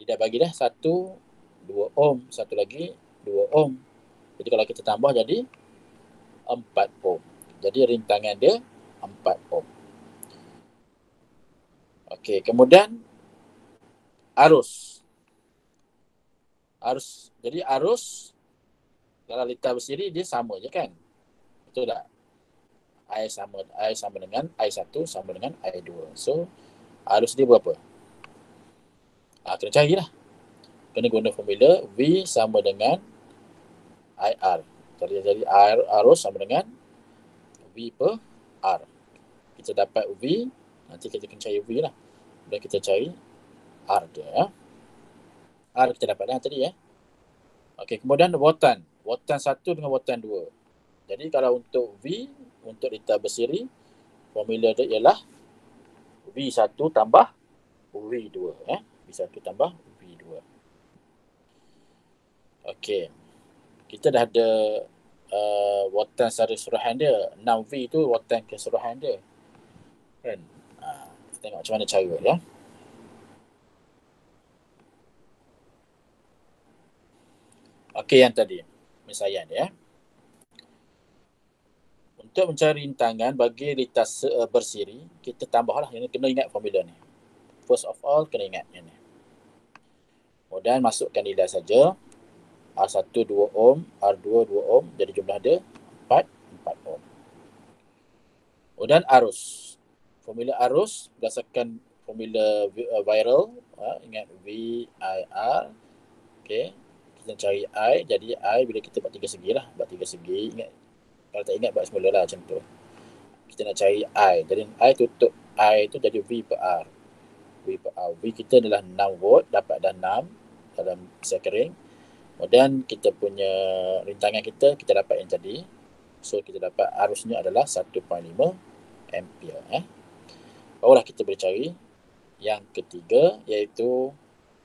Dia dah bagi dah 1, 2 ohm, satu lagi 2 ohm. Jadi kalau kita tambah jadi 4 ohm. Jadi rintangan dia 4 ohm. Okey, kemudian arus. Jadi arus dalam litar bersiri dia sama je kan? Betul tak? I sama dengan I1 sama dengan I2. So arus dia berapa? Kena carilah. Kena guna formula V sama dengan IR. Jadi arus sama dengan V per R. Kita dapat V, nanti kita kena cari V lah. Dan kita cari R dia. R kita dapat dah tadi ya. Okey, kemudian voltan. Voltan 1 dengan voltan 2. Jadi kalau untuk V, untuk litar bersiri, formula dia ialah V1 tambah V2. V1 tambah V2. Okey. Kita dah ada voltan secara keseluruhan dia. 6V tu voltan keseluruhan dia. Kan? Kita tengok macam mana cara ya. Okey, yang tadi. Penyelesaian ya. Untuk mencari rintangan bagi litar bersiri, kita tambahlah. Yang kena ingat formula ni. First of all, kena ingat yang ni. Kemudian masukkan nilai saja. R1 2 ohm, R2 2 ohm. Jadi jumlah dia 4 ohm. Kemudian arus. Formula arus berdasarkan formula viral. Ingat VIR. Okey. Kita cari I. Jadi I bila kita buat tiga segi lah. Buat tiga segi. Ingat. Kalau tak ingat buat semula lah macam tu. Kita nak cari I. Jadi I tutup I tu jadi V per R. V per R. V kita adalah 6 volt. Dapat dah 6 dalam sel kering. Kemudian kita punya rintangan kita dapat yang tadi. So kita dapat arusnya adalah 1.5 ampere. Barulah kita boleh cari yang ketiga iaitu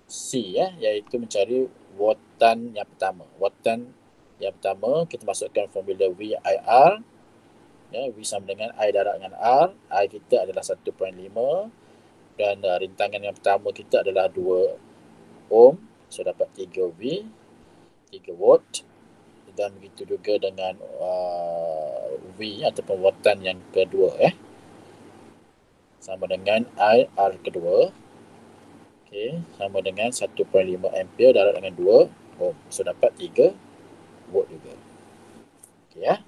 C iaitu mencari voltan yang pertama. Voltan yang pertama kita masukkan formula VIR. V sama dengan I darab dengan R. I kita adalah 1.5 dan rintangan yang pertama kita adalah 2 ohm. So dapat 3V, 3 volt. Dan begitu juga dengan V ataupun voltan yang kedua sama dengan I R kedua. Okey, sama dengan 1.5 ampere darab dengan 2 ohm. So dapat 3 volt juga. Okey ya.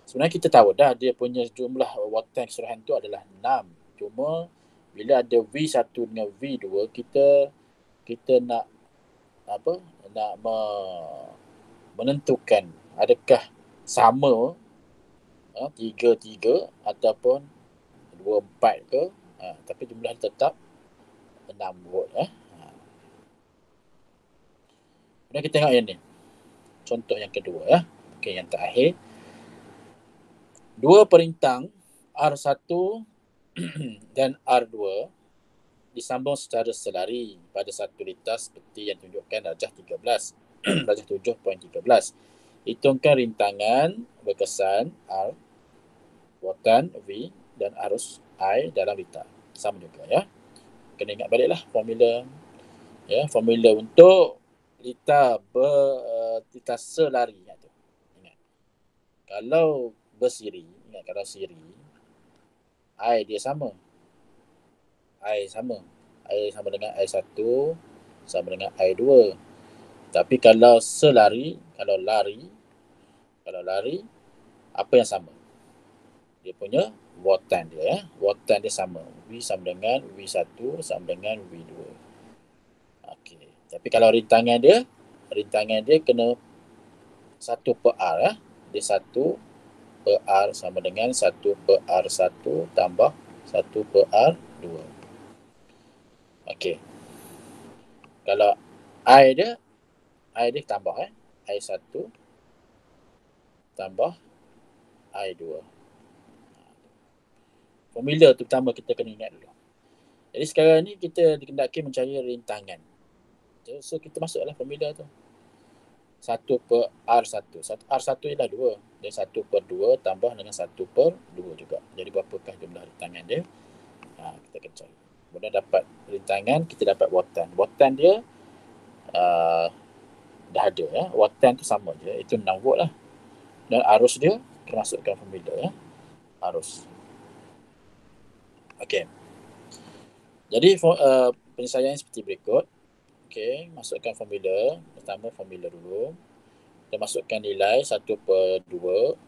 Sebenarnya kita tahu dah dia punya jumlah voltan keseluruhan tu adalah 6. Cuma bila ada V1 dengan V2 kita nak menentukan adakah sama 3 ataupun 2 4 ke, tapi jumlah tetap 6 volt Kemudian kita tengok yang ni. Contoh yang kedua Okey, yang terakhir. Dua perintang R1 dan R2 disambung secara selari pada satu litar seperti yang tunjukkan rajah 13. Rajah 7.13. Hitungkan rintangan berkesan R, voltan V dan arus I dalam litar. Sama juga ya. kena ingat baliklah formula, ya, formula untuk litase lari. Ingat. Kalau bersiri, ingat kalau siri, I dia sama. I sama dengan I1 sama dengan I2. Tapi kalau selari, kalau lari, apa yang sama? Dia punya watan dia, ya. Watan dia sama. V sama dengan V1 sama dengan V2. Okey. Tapi kalau rintangan dia kena 1/R, ya. Dia 1/R sama dengan 1/R1 tambah 1/R2. Okey. Kalau I dia tambah, I1 tambah I2. Formula tu pertama kita kena ingat dulu. Jadi sekarang ni kita dikendaki mencari rintangan. So kita masuklah formula tu. 1/R1. R1 ialah 2. Dia 1/2 tambah dengan 1/2 juga. Jadi berapakah jumlah rintangan dia? Kita akan cari. Kemudian dapat rintangan, kita dapat watan. Watan dia dah ada, ya. Watan tu sama je, itu 6 volt lah. Dan arus dia kita masukkan formula, ya. Arus. Okey. Jadi penyelesaian seperti berikut. Okey, masukkan formula. Pertama formula dulu. Kita masukkan nilai 1/2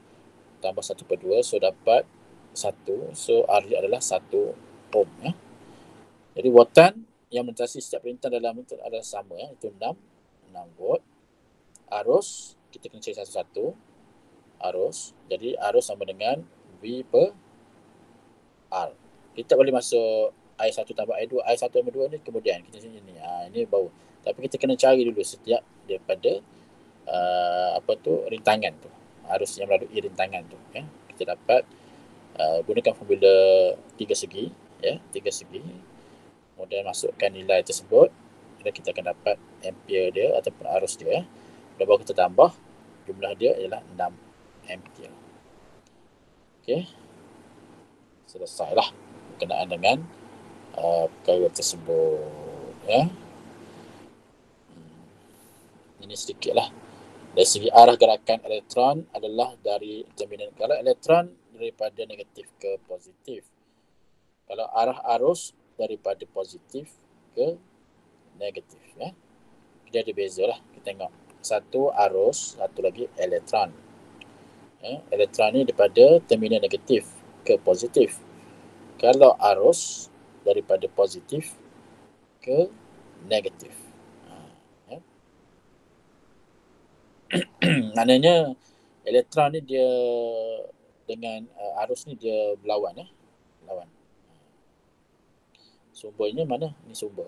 tambah 1/2, so dapat 1. So R dia adalah 1 ohm, ya. Jadi watan yang melintasi setiap perintah dalam itu adalah sama, ya. Itu 6 volt. Arus kita kena cari satu-satu. Arus. Jadi arus sama dengan V/R. Kita boleh masuk I1 tambah I2. I1 tambah 2 ni kemudian kita sini ni. Ini baru. Tapi kita kena cari dulu setiap daripada rintangan tu. Arus yang melalui rintangan tu, ya. Kita dapat gunakan formula 3 segi, ya, 3 segi. Kemudian masukkan nilai tersebut dan kita akan dapat ampere dia ataupun arus dia, ya. Dan baru kita tambah jumlah dia ialah 6 ampere. Okey. Selesailah berkenaan dengan perkara tersebut, ya. Ini sedikitlah dari segi arah gerakan elektron adalah dari terminal. Kalau elektron daripada negatif ke positif, kalau arah arus daripada positif ke negatif, ya. Dia ada beza lah. Kita tengok satu arus, satu lagi elektron, ya. Elektron ni daripada terminal negatif ke positif. Kalau arus daripada positif ke negatif, ya. Maknanya elektron ni dia dengan arus ni dia berlawan, ya. Lawan. Sumbernya mana? Ni sumber.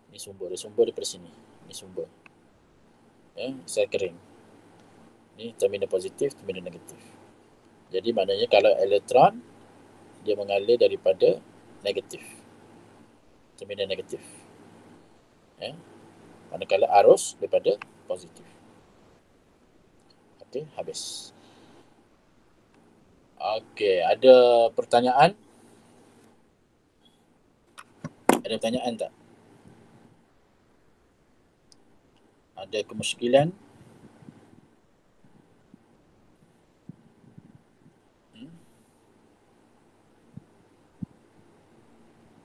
Ni sumber. Dia sumber daripada sini. Ni sumber. Ya, sel kering. Ni terminal positif, terminal negatif. Jadi maknanya kalau elektron dia mengalir daripada negatif. Terminal negatif. Ya. Manakala arus daripada positif. Okey, habis. Okey, ada pertanyaan? Ada pertanyaan tak? Ada kemusykilan?